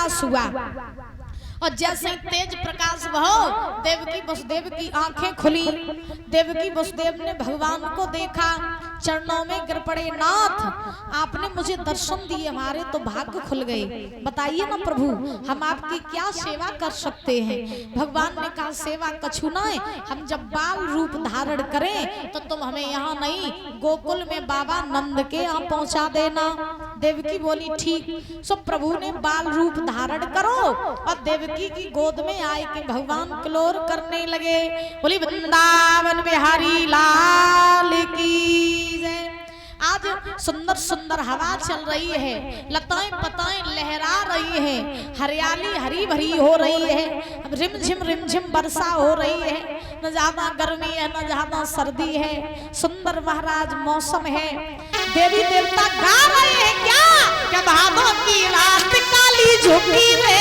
प्रकाश हुआ और जैसे ही तेज प्रकाश बहो देवकी वसुदेव की आंखें खुली। देवकी वसुदेव ने भगवान को देखा, चरणों में गिर पड़े, नाथ आपने मुझे दर्शन दिए, हमारे तो भाग्य खुल गए, बताइए ना प्रभु हम आपकी क्या सेवा कर सकते हैं। भगवान ने कहा सेवा कछु ना है, हम जब बाल रूप धारण करें तो तुम हमें यहाँ नहीं गोकुल में बाबा नंद के यहाँ पहुँचा देना। देवकी बोली ठीक। सो प्रभु ने बाल रूप धारण करो और देवकी की गोद में आए कि भगवान क्लोर करने लगे। बोली वृंदावन बिहारी लाल की जय। आज सुंदर सुंदर हवा चल रही है, लताएं पताएं लहरा रही है, हरियाली हरी भरी हो रही है, रिमझिम वर्षा हो रही है, न ज्यादा गर्मी है न ज्यादा सर्दी है, सुंदर महाराज मौसम है। देवी देवता गा रहे हैं क्या भादों की रात काली झुकी रे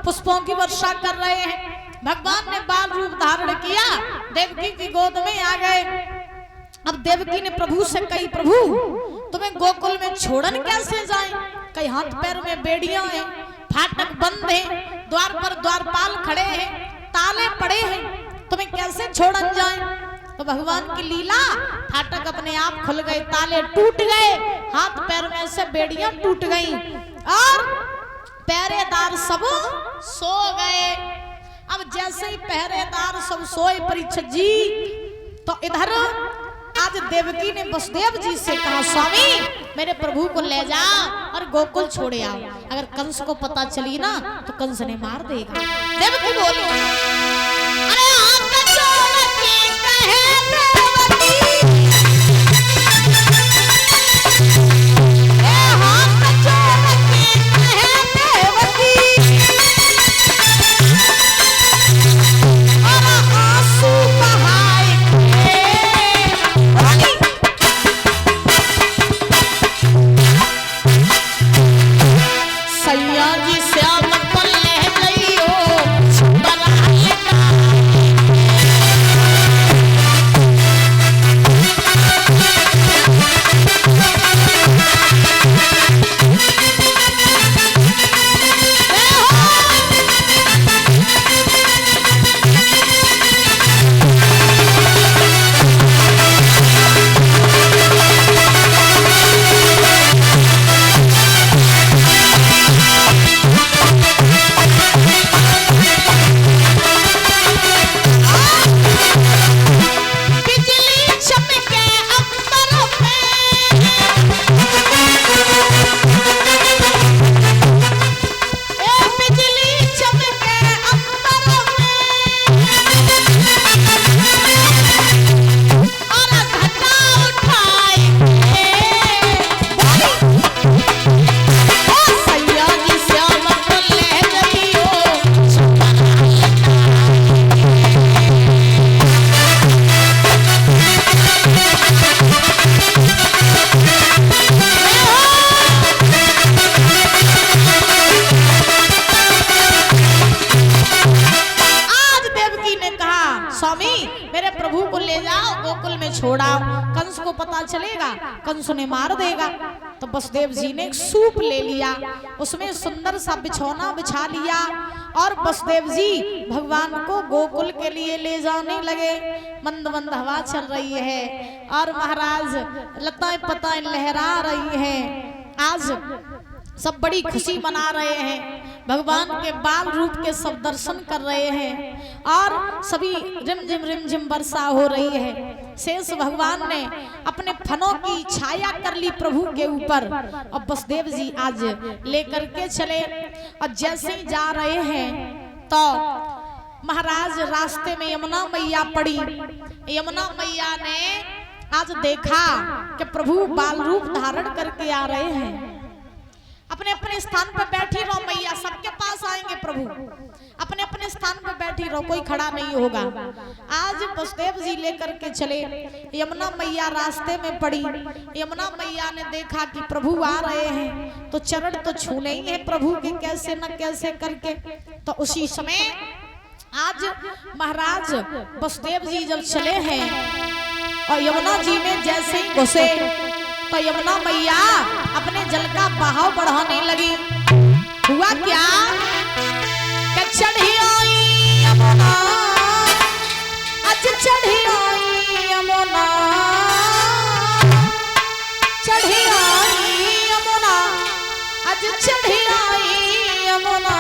पुष्पों की वर्षा कर रहे हैं। भगवान ने बाल रूप धारण किया, देवकी की गोद में आ गए। अब देवकी ने प्रभु से कही प्रभु तुम्हें गोकुल में छोड़न कैसे जाएं? कई हाथ पैर में बेड़ियां हैं, फाटक बंद हैं, द्वार पर द्वारपाल खड़े हैं, ताले पड़े हैं, तुम्हें कैसे छोड़न जाएं? तो भगवान की लीला, फाटक अपने आप खुल गए, ताले टूट गए, हाथ पैर में से बेड़ियां टूट गई और पहरेदार सब सो गए। अब जैसे ही पहरेदार सब सोए परीक्षित जी, तो इधर आज देवकी ने वसुदेव जी से कहा स्वामी मेरे प्रभु को ले जाओ और गोकुल छोड़े आओ, अगर कंस को पता चली ना तो कंस ने मार देगा। देवकी बोली अरे आपका छोड़ के कहे देवकी छोड़ाओ, कंस को पता चलेगा कंस ने मार देगा। तो वसुदेव जी ने एक सूप ले लिया, उसमें सुंदर सा बिछौना बिछा लिया और वसुदेव जी भगवान को गोकुल के लिए ले जाने लगे। मंद मंद हवा चल रही है और महाराज लताएं पताएं लहरा रही है। आज सब बड़ी खुशी मना रहे हैं, भगवान के बाल रूप के सब दर्शन कर रहे हैं और सभी रिमझिम वर्षा हो रही है। शेष भगवान ने अपने फनों की छाया कर ली प्रभु के ऊपर। और वसुदेव जी आज लेकर के चले और जैसे ही जा रहे हैं तो महाराज रास्ते में यमुना मैया पड़ी। यमुना मैया ने आज देखा कि प्रभु बाल रूप धारण करके आ रहे हैं। अपने अपने स्थान पर बैठी रहो मैया, सबके पास आएंगे प्रभु। अपने अपने स्थान पर बैठी रहो, कोई खड़ा नहीं होगा। आज वसुदेव जी लेकर के चले। यमुना मैया रास्ते में पड़ी। यमुना मैया ने देखा कि प्रभु आ रहे हैं तो चरण तो छूने ही है प्रभु के, कैसे न कैसे करके। तो उसी समय आज महाराज वसुदेव जी जब चले हैं और यमुना जी में जैसे ही घुसे तो यमुना मैया अपने जल का बहाव बढ़ाने लगी। हुआ क्या कि चढ़ी आई यमुना, आज चढ़ी आई यमुना, चढ़ी आई यमुना, आज चढ़ी आई यमुना।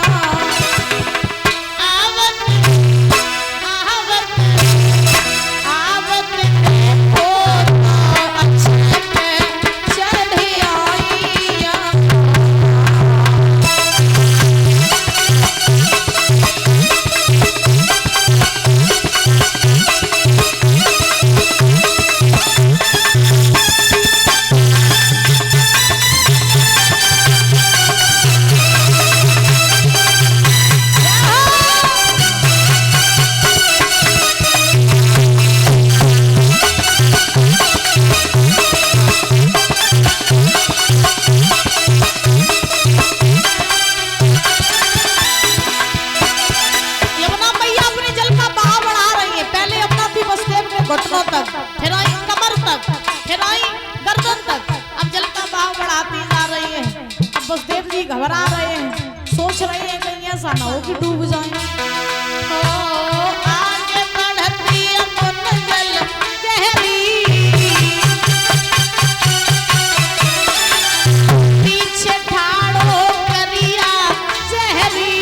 घुटनों तक, फिर आई कमर तक, फिर आई गर्दन तक। अब जल का बहाव बढ़ाती जा रही है। अब वसुदेव जी घबरा रहे हैं, सोच रहे हैं कहीं ऐसा ना हो कि डूब जाए। आगे बढ़ती यमुना जल गहरी, पीछे ठाड़ो करिया जहरी।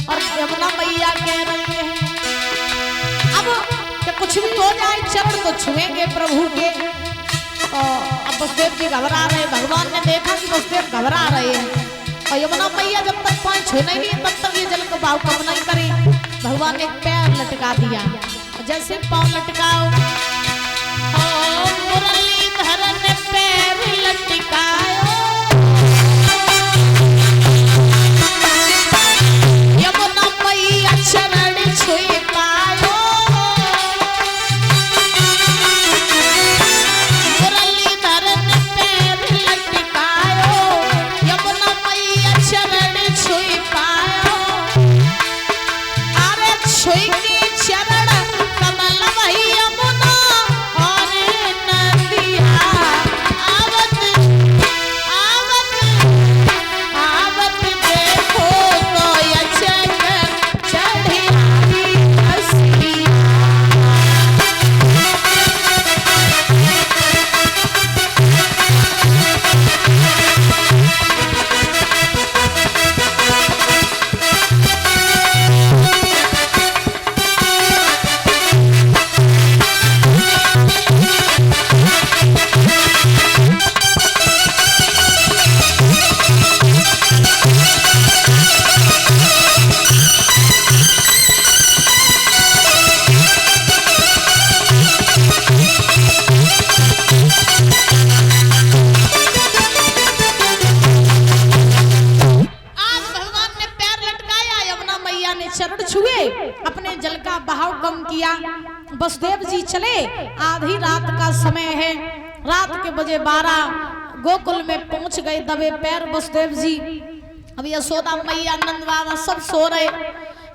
और यमुना मैया कह रही है अब कि कुछ भी हो जाए चरण तो छुएंगे प्रभु के। अब वसुदेव जी घबरा रहे। भगवान ने देखा कि वसुदेव घबरा रहे हैं और यमुना मैया जब तक पांव छूने नहीं तब तक ये जल का बहाव कम नहीं करी। भगवान ने पैर लटका दिया। जैसे पांव लटकाओ, मुरलीधर ने पैर लटकाओ, यमुना मैया चरण छुई पायो। मुरलीधर ने पैर लटकायो, यमुना मैया चरण छुई पायो। अरे छुई की चरण कमल वही यमुना और नदिया। आवत आवत आवत देखो तो यचक चढ़ी हसिया। का बहाव कम किया। वसुदेव जी चले, आधी रात का समय है, रात के बजे 12, गोकुल में पहुंच गए दबे पैर वसुदेव जी। अब यशोदा मैया नंद बाबा सब सो रहे।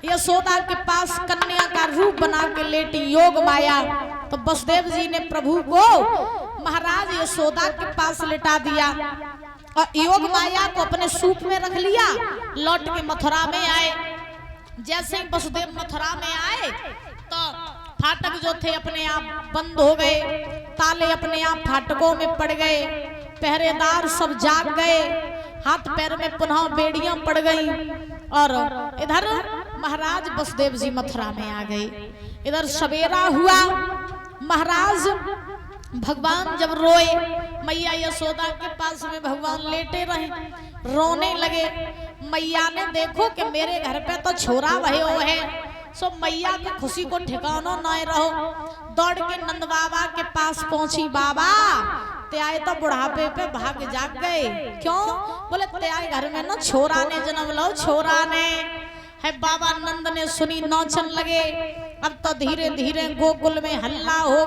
यशोदा के पास कन्या का रूप बना के लेटी योग माया। तो वसुदेव जी ने प्रभु को महाराज यशोदा के पास लिटा दिया और योग माया को अपने सूप में रख लिया। लौट के मथुरा में आए। जैसे ही वसुदेव मथुरा में आए तो फाटक जो थे अपने आप बंद हो गए, ताले अपने आप फाटकों में पड़ गए, पहरेदार सब जाग गए, हाथ पैर में पुनः बेड़ियां पड़ गई और इधर महाराज वसुदेव जी मथुरा में आ गए। इधर सवेरा हुआ। महाराज भगवान जब रोए, मैया यशोदा के पास में भगवान लेटे रहे, रोने लगे। मैया ने देखो कि मेरे घर पे तो छोरा भयो है, सो मैया की खुशी को ठिकाना न रहो। दौड़ के नंद बाबा के पास पहुंची। बाबा त्याय तो बुढ़ापे पे भाग जाग गए, क्यों? बोले त्याय घर में ना छोरा ने जन्म लो, छोरा ने है। बाबा नंद ने सुनी, नाचन लगे। अब तो धीरे धीरे गोकुल में हल्ला हो